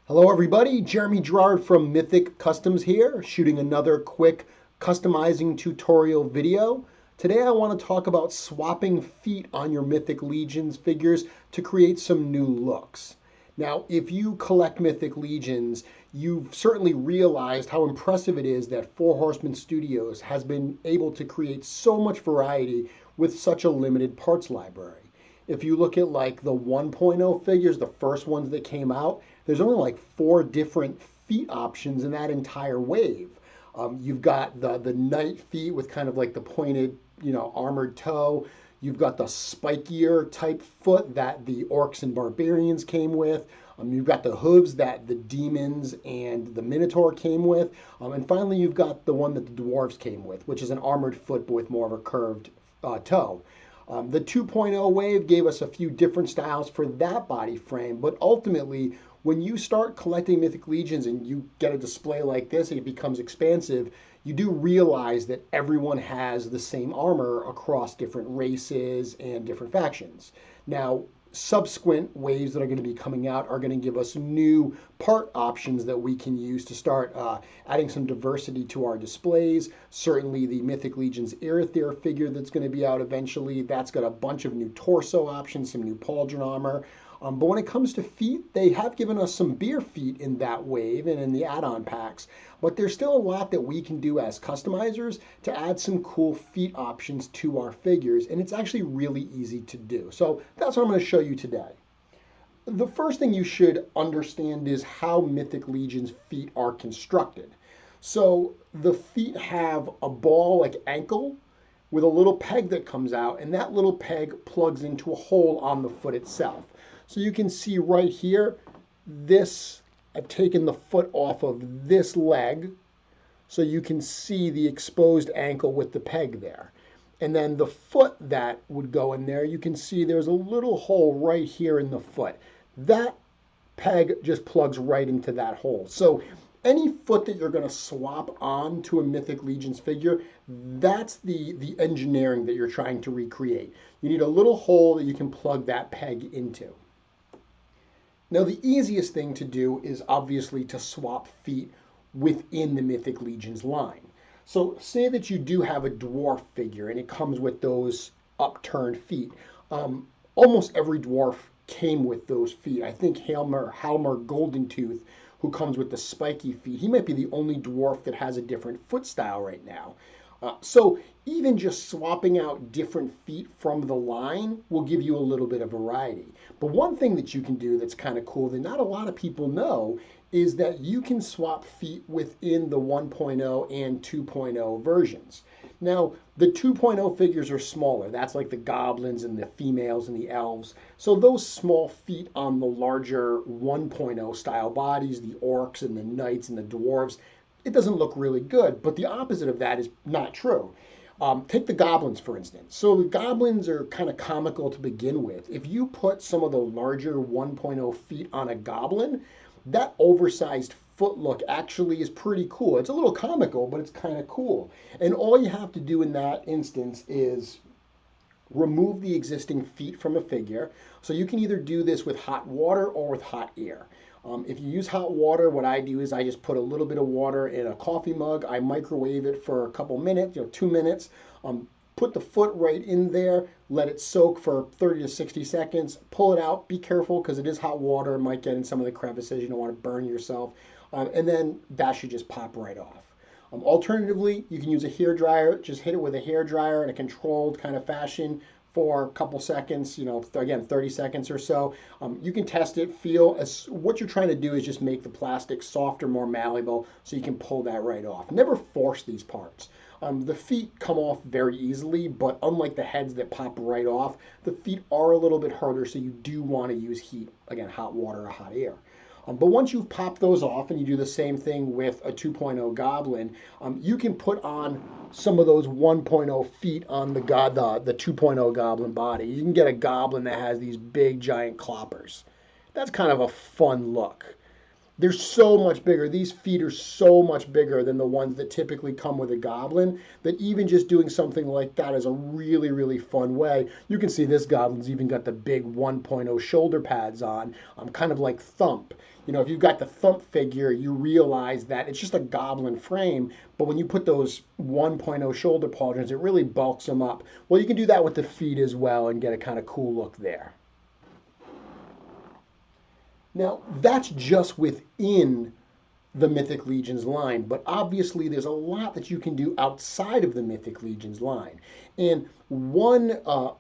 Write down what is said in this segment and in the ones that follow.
Hello everybody, Jeremy Gerard from Mythic Customs here, shooting another quick customizing tutorial video. Today I want to talk about swapping feet on your Mythic Legions figures to create some new looks. Now, if you collect Mythic Legions, you've certainly realized how impressive it is that Four Horsemen Studios has been able to create so much variety with such a limited parts library. If you look at like the 1.0 figures, the first ones that came out, there's only like 4 different feet options in that entire wave. You've got the knight feet with kind of like the pointed, armored toe. You've got the spikier type foot that the orcs and barbarians came with. You've got the hooves that the demons and the minotaur came with. And finally, you've got the one that the dwarves came with, which is an armored foot but with more of a curved toe. The 2.0 wave gave us a few different styles for that body frame, but ultimately, when you start collecting Mythic Legions and you get a display like this and it becomes expansive, you do realize that everyone has the same armor across different races and different factions. Now, subsequent waves that are going to be coming out are going to give us new part options that we can use to start adding some diversity to our displays. Certainly the Mythic Legions Aether figure that's going to be out eventually, that's got a bunch of new torso options, some new pauldron armor. But when it comes to feet, they have given us some beer feet in that wave and in the add-on packs. But there's still a lot that we can do as customizers to add some cool feet options to our figures. And it's actually really easy to do. So that's what I'm going to show you today. The first thing you should understand is how Mythic Legion's feet are constructed. So the feet have a ball like ankle with a little peg that comes out, and that little peg plugs into a hole on the foot itself. So you can see right here, I've taken the foot off of this leg, so you can see the exposed ankle with the peg there. And then the foot that would go in there, you can see there's a little hole right here in the foot. That peg just plugs right into that hole. So any foot that you're going to swap on to a Mythic Legions figure, that's the engineering that you're trying to recreate. You need a little hole that you can plug that peg into. Now, the easiest thing to do is obviously to swap feet within the Mythic Legions line. So say that you do have a dwarf figure and it comes with those upturned feet. Almost every dwarf came with those feet. I think Halmer Goldentooth, who comes with the spiky feet, he might be the only dwarf that has a different foot style right now. So even just swapping out different feet from the line will give you a little bit of variety. But one thing that you can do that's kind of cool that not a lot of people know is that you can swap feet within the 1.0 and 2.0 versions. Now, the 2.0 figures are smaller. That's like the goblins and the females and the elves. So those small feet on the larger 1.0 style bodies, the orcs and the knights and the dwarves, it doesn't look really good. But the opposite of that is not true. Take the goblins, for instance. So the goblins are kind of comical to begin with. If you put some of the larger 1.0 feet on a goblin, that oversized foot look actually is pretty cool. It's a little comical, but it's kind of cool. And all you have to do in that instance is remove the existing feet from a figure. So you can either do this with hot water or with hot air. If you use hot water, what I do is I just put a little bit of water in a coffee mug. I microwave it for a couple minutes, 2 minutes. Put the foot right in there, let it soak for 30 to 60 seconds, pull it out. Be careful because it is hot water. It might get in some of the crevices. You don't want to burn yourself. And then that should just pop right off. Alternatively, you can use a hair dryer. Just hit it with a hair dryer in a controlled kind of fashion for a couple seconds, again, 30 seconds or so. You can test it, feel. What you're trying to do is just make the plastic softer, more malleable, so you can pull that right off. Never force these parts. The feet come off very easily, but unlike the heads that pop right off, the feet are a little bit harder, so you do want to use heat, again, hot water or hot air. But once you've popped those off and you do the same thing with a 2.0 goblin, you can put on some of those 1.0 feet on the 2.0 goblin body. You can get a goblin that has these big giant cloppers. That's kind of a fun look. They're so much bigger. These feet are so much bigger than the ones that typically come with a goblin that even just doing something like that is a really, really fun way. You can see this goblin's even got the big 1.0 shoulder pads on, kind of like Thump. You know, if you've got the Thump figure, you realize that it's just a goblin frame, but when you put those 1.0 shoulder pauldrons, it really bulks them up. Well, you can do that with the feet as well and get a kind of cool look there. Now, that's just within the Mythic Legions line, but obviously there's a lot that you can do outside of the Mythic Legions line. And one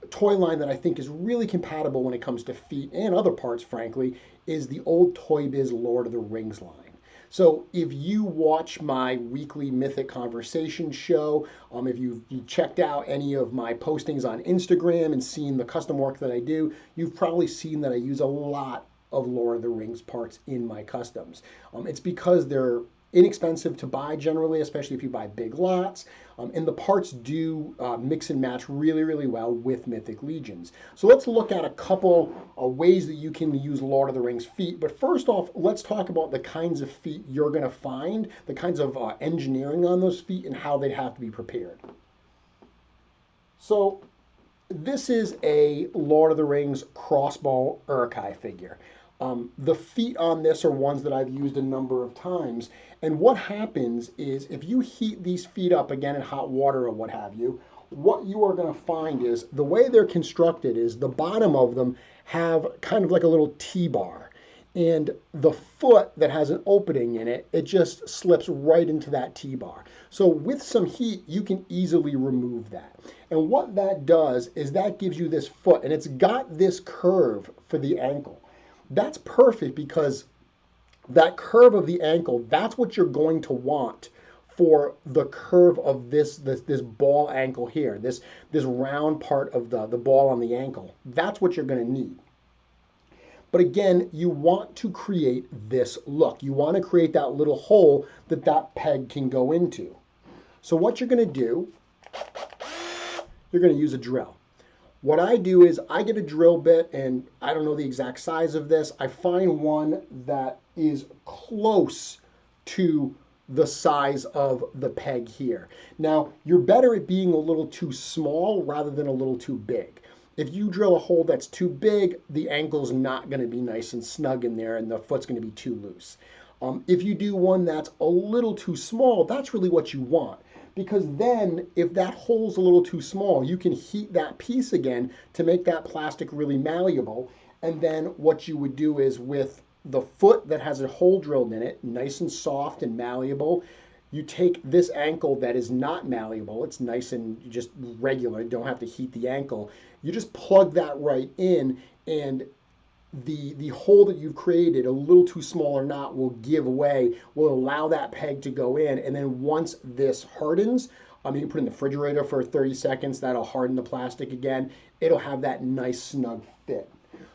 toy line that I think is really compatible when it comes to feet and other parts, frankly, is the old Toy Biz Lord of the Rings line. So if you watch my weekly Mythic Conversation show, if you've checked out any of my postings on Instagram and seen the custom work that I do, you've probably seen that I use a lot of Lord of the Rings parts in my customs. It's because they're inexpensive to buy generally, especially if you buy big lots, and the parts do mix and match really, really well with Mythic Legions. So let's look at a couple ways that you can use Lord of the Rings feet. But first off, let's talk about the kinds of feet you're going to find, the kinds of engineering on those feet and how they have to be prepared. So this is a Lord of the Rings crossbow Uruk-hai figure. The feet on this are ones that I've used a number of times. And what happens is if you heat these feet up again in hot water or what have you, what you are going to find is the way they're constructed is the bottom of them have kind of like a little T-bar. And the foot that has an opening in it, it just slips right into that T-bar. So with some heat, you can easily remove that. And what that does is that gives you this foot, and it's got this curve for the ankle. That's perfect because that curve of the ankle, that's what you're going to want for the curve of this ball ankle here, this round part of the ball on the ankle. That's what you're going to need. But again, you want to create this look. You want to create that little hole that that peg can go into. So what you're going to do, you're going to use a drill. What I do is I get a drill bit, and I don't know the exact size of this. I find one that is close to the size of the peg here. Now, you're better at being a little too small rather than a little too big. If you drill a hole that's too big, the ankle's not going to be nice and snug in there, and the foot's going to be too loose. If you do one that's a little too small, that's really what you want. Because then if that hole's a little too small, you can heat that piece again to make that plastic really malleable. And then what you would do is with the foot that has a hole drilled in it, nice and soft and malleable, you take this ankle that is not malleable, it's nice and just regular, you don't have to heat the ankle, you just plug that right in, and the hole that you've created, a little too small or not, will give way, will allow that peg to go in. And then once this hardens, you can put it in the refrigerator for 30 seconds, that'll harden the plastic again. It'll have that nice snug fit.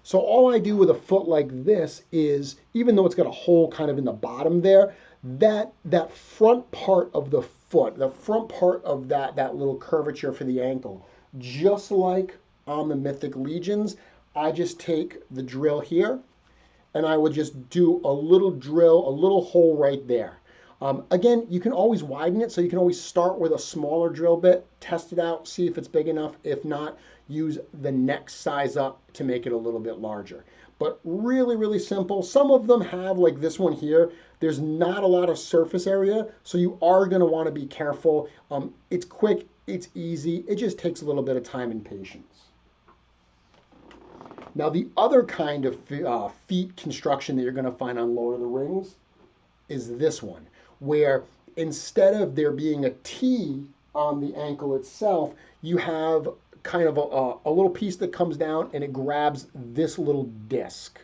So all I do with a foot like this is, even though it's got a hole kind of in the bottom there, that front part of the foot, the front part of that little curvature for the ankle, just like on the Mythic Legions, I just take the drill here and I would just do a little drill, a little hole right there. Again, you can always widen it, so you can always start with a smaller drill bit, test it out, see if it's big enough. If not, use the next size up to make it a little bit larger. But really, really simple. Some of them have, like this one here, there's not a lot of surface area, so you are going to want to be careful. It's quick, it's easy, it just takes a little bit of time and patience. Now, the other kind of feet construction that you're going to find on Lord of the Rings is this one, where instead of there being a T on the ankle itself, you have kind of a little piece that comes down and it grabs this little disc.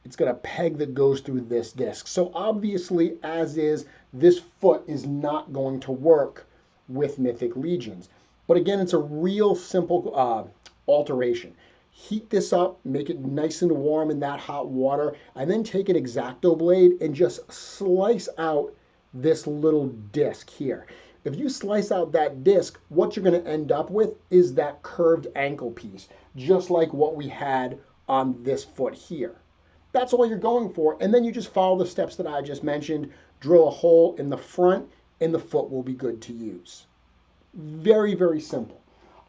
It's got a peg that goes through this disc. So obviously, as is, this foot is not going to work with Mythic Legions. But again, it's a real simple alteration. Heat this up, make it nice and warm in that hot water, and then take an X-Acto blade and just slice out this little disc here. If you slice out that disc, what you're going to end up with is that curved ankle piece, just like what we had on this foot here. That's all you're going for. And then you just follow the steps that I just mentioned, drill a hole in the front, and the foot will be good to use. Very, very simple.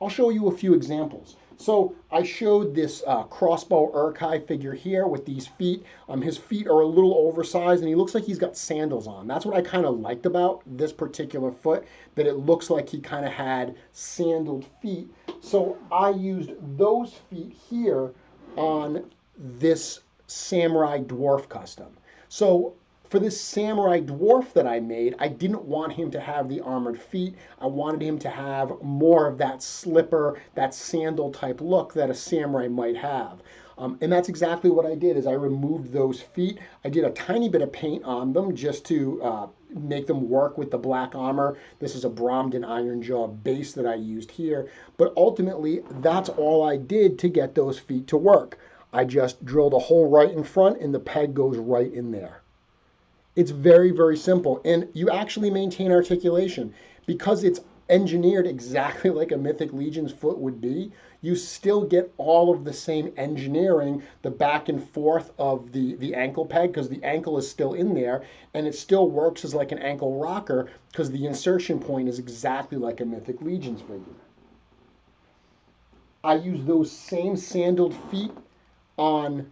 I'll show you a few examples. So I showed this crossbow Urkai figure here with these feet. His feet are a little oversized and he looks like he's got sandals on. That's what I kind of liked about this particular foot, that it looks like he kind of had sandaled feet. So I used those feet here on this samurai dwarf custom. So for this samurai dwarf that I made, I didn't want him to have the armored feet. I wanted him to have more of that slipper, that sandal type look that a samurai might have. And that's exactly what I did, is I removed those feet. I did a tiny bit of paint on them just to make them work with the black armor. This is a Bromden Iron Jaw base that I used here. But ultimately, that's all I did to get those feet to work. I just drilled a hole right in front and the peg goes right in there. It's very, very simple. And you actually maintain articulation. Because it's engineered exactly like a Mythic Legion's foot would be, you still get all of the same engineering, the back and forth of the ankle peg, because the ankle is still in there, and it still works as like an ankle rocker because the insertion point is exactly like a Mythic Legion's figure. I use those same sandaled feet on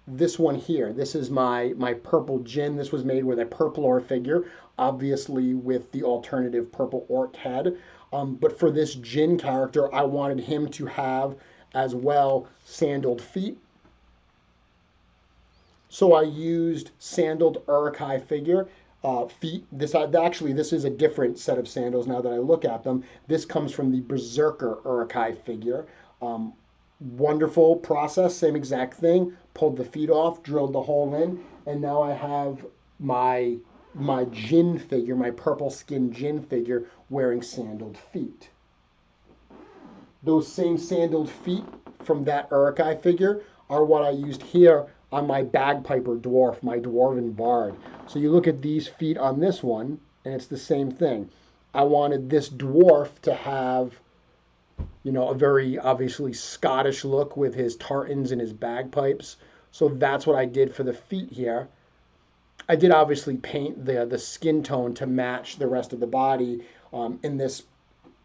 this one here. This is my purple Jin. This was made with a purple ore figure, obviously with the alternative purple orc head. But for this Jin character, I wanted him to have as well sandaled feet. So I used sandaled Urkai figure feet. This is a different set of sandals now that I look at them. This comes from the Berserker Urkai figure. Wonderful process, same exact thing. Pulled the feet off, drilled the hole in, and now I have my Jin figure, my purple skin Jin figure, wearing sandaled feet. Those same sandaled feet from that Urkai figure are what I used here on my bagpiper dwarf, my dwarven bard. So you look at these feet on this one, and it's the same thing. I wanted this dwarf to have, you know, a very obviously Scottish look with his tartans and his bagpipes. So that's what I did for the feet here. I did obviously paint the skin tone to match the rest of the body. And this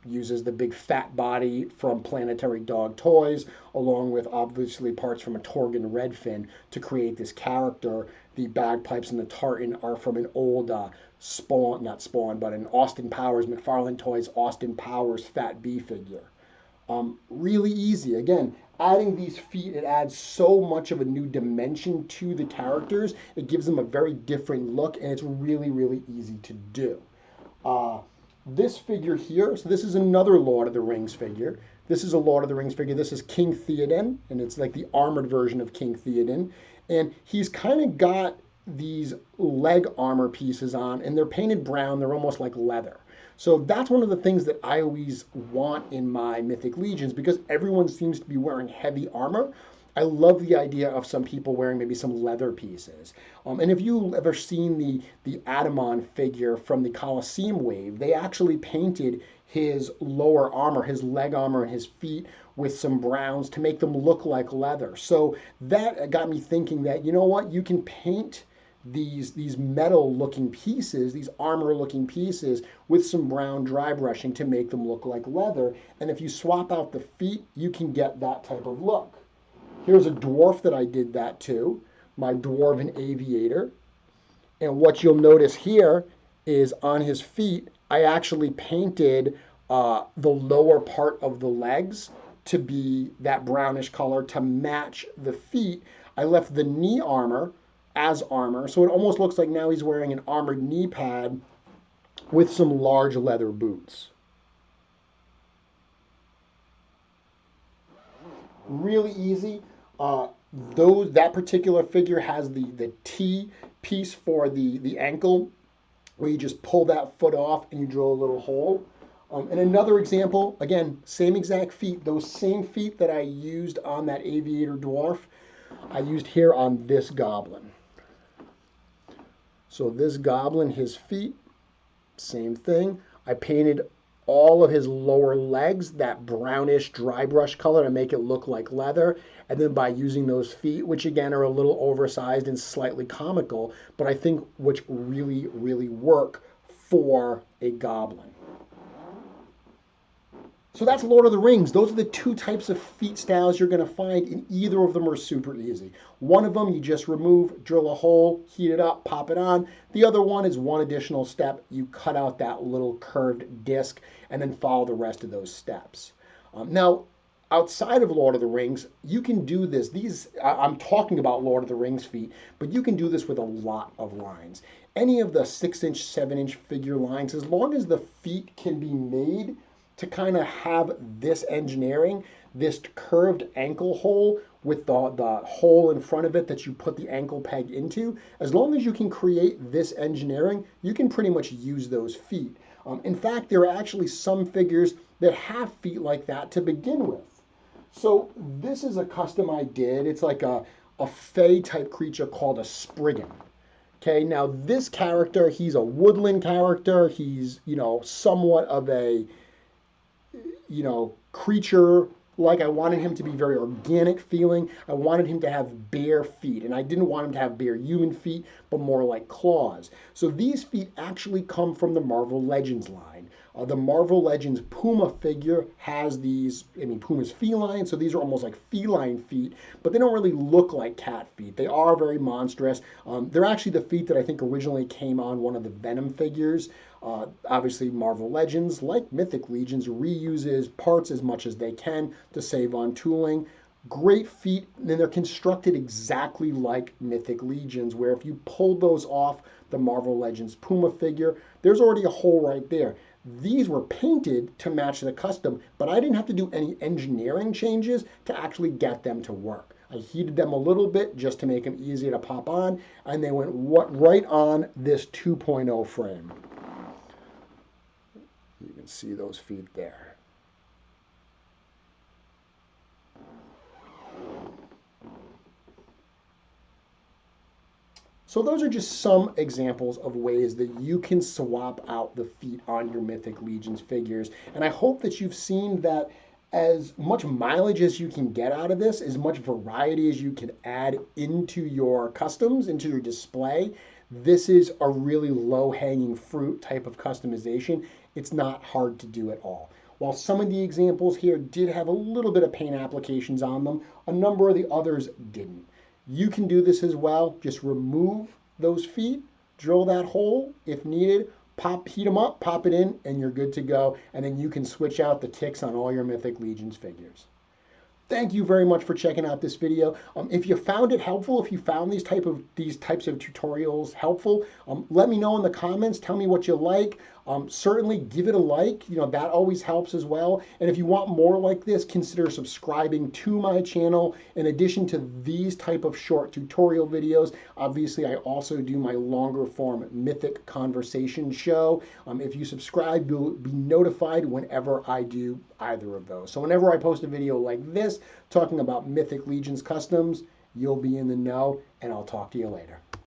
uses the big fat body from Planetary Dog Toys, along with obviously parts from a Torgon Redfin to create this character. The bagpipes and the tartan are from an old not Spawn, but an Austin Powers, McFarlane Toys Austin Powers Fat B figure. Really easy. Again, adding these feet, it adds so much of a new dimension to the characters. It gives them a very different look, and it's really, really easy to do. This figure here, so this is another Lord of the Rings figure. This is a Lord of the Rings figure. This is King Theoden, and it's like the armored version of King Theoden. And he's kind of got these leg armor pieces on, and they're painted brown. They're almost like leather. So that's one of the things that I always want in my Mythic Legions, because everyone seems to be wearing heavy armor. I love the idea of some people wearing maybe some leather pieces. And if you've ever seen the Adamon figure from the Colosseum wave, they actually painted his lower armor, his leg armor and his feet with some browns to make them look like leather. So that got me thinking that, you know what, you can paint these metal looking pieces, these armor looking pieces with some brown dry brushing to make them look like leather. And if you swap out the feet, you can get that type of look. Here's a dwarf that I did that to, my Dwarven Aviator. And what you'll notice here is on his feet, I actually painted the lower part of the legs to be that brownish color to match the feet. I left the knee armor as armor, so it almost looks like now he's wearing an armored knee pad with some large leather boots. Really easy. That particular figure has the T piece for the ankle, where you just pull that foot off and you drill a little hole. And another example, again, same exact feet, those same feet that I used on that Aviator Dwarf, I used here on this Goblin. So this Goblin, his feet, same thing. I painted all of his lower legs that brownish dry brush color to make it look like leather. And then by using those feet, which again are a little oversized and slightly comical, but I think which really, really work for a goblin. So that's Lord of the Rings. Those are the two types of feet styles you're going to find, and either of them are super easy. One of them you just remove, drill a hole, heat it up, pop it on. The other one is one additional step. You cut out that little curved disc and then follow the rest of those steps. Now, outside of Lord of the Rings, you can do this. I'm talking about Lord of the Rings feet, but you can do this with a lot of lines. Any of the 6-inch, 7-inch figure lines, as long as the feet can be made to kind of have this engineering, this curved ankle hole with the hole in front of it that you put the ankle peg into, as long as you can create this engineering, you can pretty much use those feet. In fact, there are actually some figures that have feet like that to begin with. So this is a custom I did. It's like a fey type creature called a Spriggan. Okay, now this character, he's a woodland character. He's, somewhat of a creature. Like, I wanted him to be very organic feeling. I wanted him to have bare feet, and I didn't want him to have bare human feet, but more like claws. So these feet actually come from the Marvel Legends line. The Marvel Legends Puma figure has these, Puma's feline, so these are almost like feline feet, but they don't really look like cat feet. They are very monstrous. They're actually the feet that I think originally came on one of the Venom figures. Obviously, Marvel Legends, like Mythic Legions, reuses parts as much as they can to save on tooling. Great feet, and they're constructed exactly like Mythic Legions, where if you pull those off the Marvel Legends Puma figure, there's already a hole right there. These were painted to match the custom, but I didn't have to do any engineering changes to actually get them to work. I heated them a little bit just to make them easier to pop on, and they went right on this 2.0 frame. You can see those feet there. So those are just some examples of ways that you can swap out the feet on your Mythic Legions figures. And I hope that you've seen that as much mileage as you can get out of this, as much variety as you can add into your customs, into your display, this is a really low-hanging fruit type of customization. It's not hard to do at all. While some of the examples here did have a little bit of paint applications on them, a number of the others didn't. You can do this as well. Just remove those feet, drill that hole if needed, heat them up, pop it in, and you're good to go. And then you can switch out the ticks on all your Mythic Legions figures. Thank you very much for checking out this video. If you found it helpful, if you found these types of tutorials helpful, let me know in the comments. Tell me what you like. Certainly give it a like. That always helps as well. And if you want more like this, consider subscribing to my channel. In addition to these type of short tutorial videos, obviously I also do my longer form Mythic Conversation show. If you subscribe, you'll be notified whenever I do either of those. So whenever I post a video like this, talking about Mythic Legions customs, you'll be in the know, and I'll talk to you later.